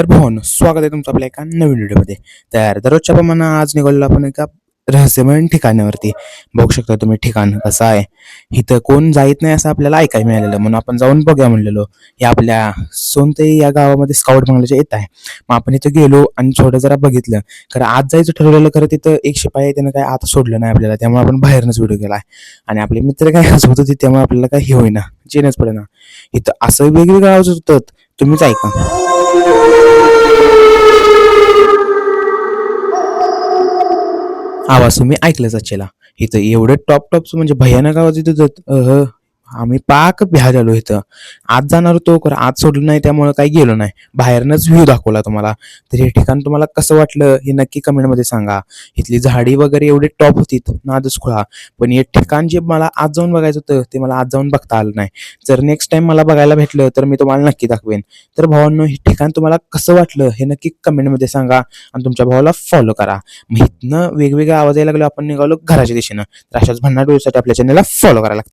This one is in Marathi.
तर भावांनो, स्वागत आहे तुमचं आपल्या एका नवीन व्हिडिओमध्ये. तर दररोजच्या प्रमाणे आज निघालो आपण एका रहस्यमय ठिकाणावरती. बघू शकता तुम्ही ठिकाण कसं आहे. इथं कोण जात नाही असं आपल्याला ऐकायला मिळालेलं, म्हणून आपण जाऊन बघूया म्हणलेलो. हे आपल्या सोनतई या गावामध्ये स्काउट बंगल्याच्या येत आहे. मग आपण इथं गेलो आणि थोडं जरा बघितलं. खरं आज जायचं ठरवलेलं, खरं तिथं एक शिपाई आहे, त्यानं काय आता सोडलं नाही आपल्याला, त्यामुळे आपण बाहेरनच व्हिडिओ केला. आणि आपले मित्र काय हसत होते, त्यामुळे आपल्याला काय हे होईना, चेनच पडेना. इथं असं वेगवेगळं आवाज होतात, तुम्हीच ऐका. आवाज तुम्ही ऐकलंच असेल. इथं एवढं टॉपचं म्हणजे भयानक आवाज येत होतं. आम्ही पाक भ्या झालो इथं. आत जाणार होतो, खरं आत सोडलं नाही, त्यामुळे काही गेलो नाही. बाहेरनच व्ह्यू दाखवला तुम्हाला. तर हे ठिकाण तुम्हाला कसं वाटलं हे नक्की कमेंटमध्ये सांगा. इथली झाडी वगैरे एवढी टॉप होती, नादच खुळा. पण हे ठिकाण जे मला आत जाऊन बघायचं होतं, ते मला आत जाऊन बघता आलं नाही. जर नेक्स्ट टाइम मला बघायला भेटलं तर मी तुम्हाला नक्की दाखवेन. तर भावांनो, हे ठिकाण तुम्हाला कसं वाटलं हे नक्की कमेंटमध्ये सांगा आणि तुमच्या भावाला फॉलो करा. मग इथनं वेगवेगळे आवाज यायला लागलो, आपण निघालो घराच्या दिशेनं. तर अशाच भन्नाट व्हिडिओसाठी आपल्या चॅनलला फॉलो करायला लागतं.